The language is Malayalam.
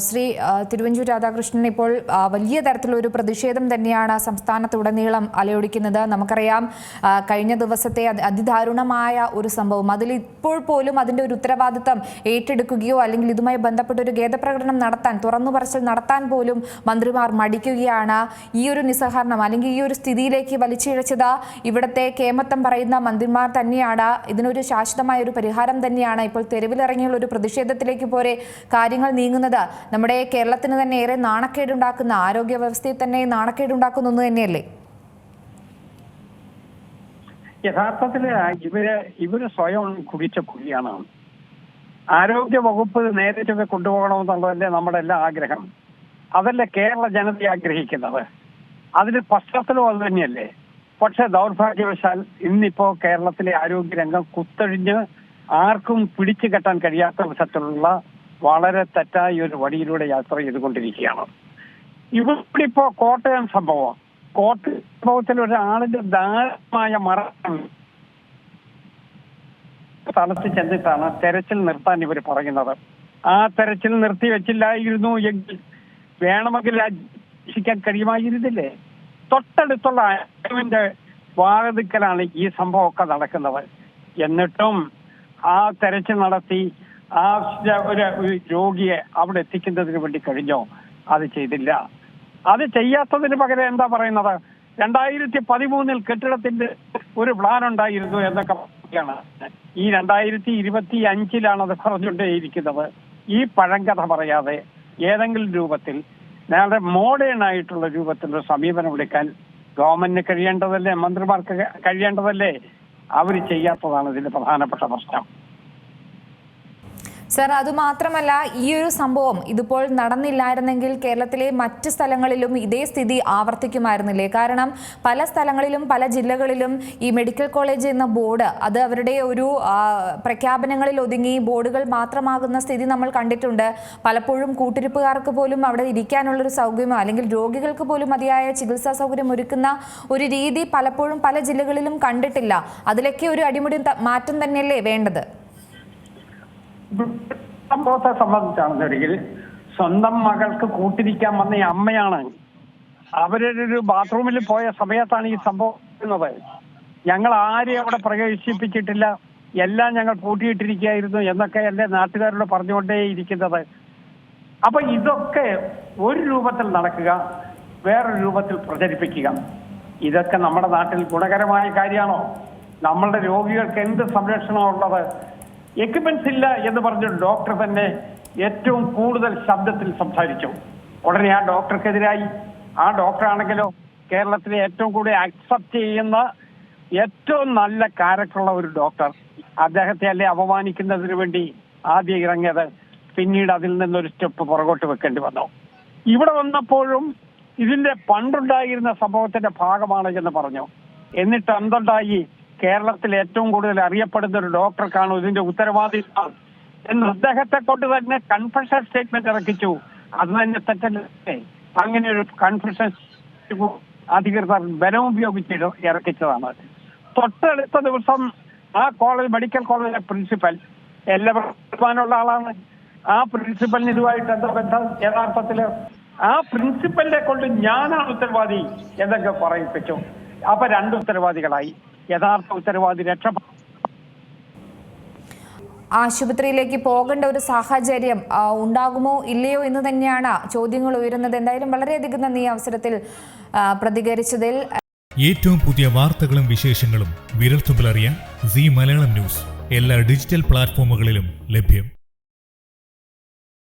ശ്രീ തിരുവഞ്ചൂർ രാധാകൃഷ്ണൻ ഇപ്പോൾ വലിയ തരത്തിലൊരു പ്രതിഷേധം തന്നെയാണ് സംസ്ഥാനത്തുടനീളം അലയൊടിക്കുന്നത്. നമുക്കറിയാം കഴിഞ്ഞ ദിവസത്തെ അതിദാരുണമായ ഒരു സംഭവം, അതിൽ ഇപ്പോൾ പോലും അതിൻ്റെ ഒരു ഉത്തരവാദിത്തം ഏറ്റെടുക്കുകയോ അല്ലെങ്കിൽ ഇതുമായി ബന്ധപ്പെട്ട ഒരു ഖേദപ്രകടനം നടത്താൻ, തുറന്നു പറച്ചിൽ നടത്താൻ പോലും മന്ത്രിമാർ മടിക്കുകയാണ്. ഈ ഒരു നിസ്സഹകരണം അല്ലെങ്കിൽ ഈ ഒരു സ്ഥിതിയിലേക്ക് വലിച്ചിഴച്ചത് ഇവിടുത്തെ കേമത്തം പറയുന്ന മന്ത്രിമാർ തന്നെയാണ്. ഇതിനൊരു ശാശ്വതമായ ഒരു പരിഹാരം തന്നെയാണ് ഇപ്പോൾ തെരുവിലിറങ്ങിയുള്ള ഒരു പ്രതിഷേധത്തിലേക്ക് പോലെ കാര്യങ്ങൾ നീങ്ങുന്നത്. നമ്മുടെ കേരളത്തിന് തന്നെ ഏറെ നാണക്കേടുണ്ടാക്കുന്ന, ആരോഗ്യ വ്യവസ്ഥയിൽ തന്നെ നാണക്കേടുണ്ടാക്കുന്ന ഒന്ന് തന്നെയല്ലേ? യഥാർത്ഥത്തില് ഇവര് സ്വയം കുടിച്ച കുഴിയാണ്. ആരോഗ്യ വകുപ്പ് നേരിട്ടൊക്കെ കൊണ്ടുപോകണമെന്നുള്ളതല്ലേ നമ്മുടെ എല്ലാ ആഗ്രഹം. അതല്ലേ കേരള ജനത ആഗ്രഹിക്കുന്നത്. അതിന് പശ്ചാത്തലം അത് തന്നെയല്ലേ. പക്ഷെ ദൗർഭാഗ്യവശാൽ ഇന്നിപ്പോ കേരളത്തിലെ ആരോഗ്യരംഗം കുത്തഴിഞ്ഞ് ആർക്കും പിടിച്ചു കെട്ടാൻ കഴിയാത്ത വിധത്തിലുള്ള വളരെ തെറ്റായ ഒരു വഴിയിലൂടെ യാത്ര ചെയ്തുകൊണ്ടിരിക്കുകയാണ്. ഇവിടെ ഇപ്പോ കോട്ടയം സംഭവത്തിൽ ഒരാളിന്റെ ദാരുണമായ മരണം സ്ഥലത്ത് ചെന്നിട്ടാണ് തെരച്ചിൽ നിർത്താൻ ഇവർ പറയുന്നത്. ആ തെരച്ചിൽ നിർത്തിവെച്ചില്ലായിരുന്നു എങ്കിൽ വേണമെങ്കിൽ രക്ഷിക്കാൻ കഴിയുമായിരുന്നില്ലേ? തൊട്ടടുത്തുള്ള ആശുവിന്റെ വാതിക്കലാണ് ഈ സംഭവമൊക്കെ നടക്കുന്നത്. എന്നിട്ടും ആ തെരച്ചിൽ നടത്തി ആ ഒരു രോഗിയെ അവിടെ എത്തിക്കുന്നതിന് വേണ്ടി കഴിഞ്ഞോ? അത് ചെയ്തില്ല. അത് ചെയ്യാത്തതിന് പകരം എന്താ പറയുന്നത്? 2013 കെട്ടിടത്തിന്റെ ഒരു പ്ലാൻ ഉണ്ടായിരുന്നു എന്നൊക്കെ പറയുകയാണ്. ഈ 2025 അത് പറഞ്ഞുകൊണ്ടേയിരിക്കുന്നത്. ഈ പഴങ്കഥ പറയാതെ ഏതെങ്കിലും രൂപത്തിൽ നേരെ മോഡേൺ ആയിട്ടുള്ള രൂപത്തിലുള്ള സമീപനം എടുക്കാൻ ഗവൺമെന്റിന് കഴിയേണ്ടതല്ലേ, മന്ത്രിമാർക്ക് കഴിയേണ്ടതല്ലേ? അവർ ചെയ്യാത്തതാണ് ഇതിന്റെ പ്രധാനപ്പെട്ട പ്രശ്നം. സർ, അതുമാത്രമല്ല, ഈ ഒരു സംഭവം ഇതിപ്പോൾ നടന്നില്ലായിരുന്നെങ്കിൽ കേരളത്തിലെ മറ്റ് സ്ഥലങ്ങളിലും ഇതേ സ്ഥിതി ആവർത്തിക്കുമായിരുന്നില്ലേ? കാരണം പല സ്ഥലങ്ങളിലും പല ജില്ലകളിലും ഈ മെഡിക്കൽ കോളേജ് എന്ന ബോർഡ് അത് അവരുടെ ഒരു പ്രഖ്യാപനങ്ങളിൽ ഒതുങ്ങി ബോർഡുകൾ മാത്രമാകുന്ന സ്ഥിതി നമ്മൾ കണ്ടിട്ടുണ്ട്. പലപ്പോഴും കൂട്ടിരിപ്പുകാർക്ക് പോലും അവിടെ ഇരിക്കാനുള്ളൊരു സൗകര്യമോ അല്ലെങ്കിൽ രോഗികൾക്ക് പോലും മതിയായ ചികിത്സാ സൗകര്യം ഒരുക്കുന്ന ഒരു രീതി പലപ്പോഴും പല ജില്ലകളിലും കണ്ടിട്ടില്ല. അതിലൊക്കെ ഒരു അടിമുടി മാറ്റം തന്നെയല്ലേ വേണ്ടത്? സംഭവത്തെ സംബന്ധിച്ചാണെന്നുണ്ടെങ്കിൽ സ്വന്തം മകൾക്ക് കൂട്ടിരിക്കാൻ വന്ന ഈ അമ്മയാണ്. അവരൊരു ബാത്റൂമിൽ പോയ സമയത്താണ് ഈ സംഭവം. ഞങ്ങൾ ആരെയും അവിടെ പ്രവേശിപ്പിച്ചിട്ടില്ല, എല്ലാം ഞങ്ങൾ പൂട്ടിയിട്ടിരിക്കുകയായിരുന്നു എന്നൊക്കെ അല്ലേ നാട്ടുകാരോട് പറഞ്ഞുകൊണ്ടേയിരിക്കുന്നത്. അപ്പൊ ഇതൊക്കെ ഒരു രൂപത്തിൽ നടക്കുക, വേറൊരു രൂപത്തിൽ പ്രചരിപ്പിക്കുക, ഇതൊക്കെ നമ്മുടെ നാട്ടിൽ ഗുണകരമായ കാര്യമാണോ? നമ്മളുടെ രോഗികൾക്ക് എന്ത് സംരക്ഷണമാണ് ഉള്ളത്? എക്യുപ്മെന്റ്സ് ഇല്ല എന്ന് പറഞ്ഞ ഡോക്ടർ തന്നെ ഏറ്റവും കൂടുതൽ ശബ്ദത്തിൽ സംസാരിച്ചു. ഉടനെ ആ ഡോക്ടർക്കെതിരായി. ആ ഡോക്ടറാണെങ്കിലോ കേരളത്തിലെ ഏറ്റവും കൂടുതൽ അക്സെപ്റ്റ് ചെയ്യുന്ന ഏറ്റവും നല്ല ക്യാരക്ടറുള്ള ഒരു ഡോക്ടർ. അദ്ദേഹത്തെ അല്ലേ അപമാനിക്കുന്നതിന് വേണ്ടി ആദ്യം ഇറങ്ങിയത്. പിന്നീട് അതിൽ നിന്നൊരു സ്റ്റെപ്പ് പുറകോട്ട് വെക്കേണ്ടി വന്നു. ഇവിടെ വന്നപ്പോഴും ഇതിന്റെ പണ്ടുണ്ടായിരുന്ന സംഭവത്തിന്റെ ഭാഗമാണ് എന്ന് പറഞ്ഞു. എന്നിട്ട് എന്തുണ്ടായി? കേരളത്തിൽ ഏറ്റവും കൂടുതൽ അറിയപ്പെടുന്ന ഒരു ഡോക്ടർക്കാണ് ഇതിന്റെ ഉത്തരവാദിത്വം എന്ന് അദ്ദേഹത്തെ കൊണ്ട് തന്നെ കൺഫെഷൻ സ്റ്റേറ്റ്മെന്റ് ഇറക്കിച്ചു. അത് തന്നെ തെറ്റല്ലേ? അങ്ങനെ ഒരു കൺഫെഷൻ അധികൃതർ ബലം ഉപയോഗിച്ച് ഇറക്കിച്ചതാണ്. തൊട്ടടുത്ത ദിവസം ആ മെഡിക്കൽ കോളേജിലെ പ്രിൻസിപ്പൽ എല്ലാവരും ആളാണ്. ആ പ്രിൻസിപ്പലിന് ഇതുമായിട്ട് എന്താ ബന്ധം? യഥാർത്ഥത്തില് ആ പ്രിൻസിപ്പലിനെ കൊണ്ട് ഞാനാണ് ഉത്തരവാദി എന്നൊക്കെ പറയിപ്പിച്ചു. അപ്പൊ രണ്ട് ഉത്തരവാദികളായി. യഥാർത്ഥ ഉത്തരവാദി ആശുപത്രിയിലേക്ക് പോകേണ്ട ഒരു സാഹചര്യം ഉണ്ടാകുമോ ഇല്ലയോ എന്ന് തന്നെയാണ് ചോദ്യങ്ങൾ ഉയരുന്നത്. എന്തായാലും വളരെയധികം നന്ദി അവസരത്തിൽ പ്രതികരിച്ചതിൽ. ഏറ്റവും പുതിയ വാർത്തകളും വിശേഷങ്ങളും വിരൽത്തുമ്പിലറിയാൻ സീ മലയാളം ന്യൂസ് എല്ലാ ഡിജിറ്റൽ പ്ലാറ്റ്ഫോമുകളിലും ലഭ്യം.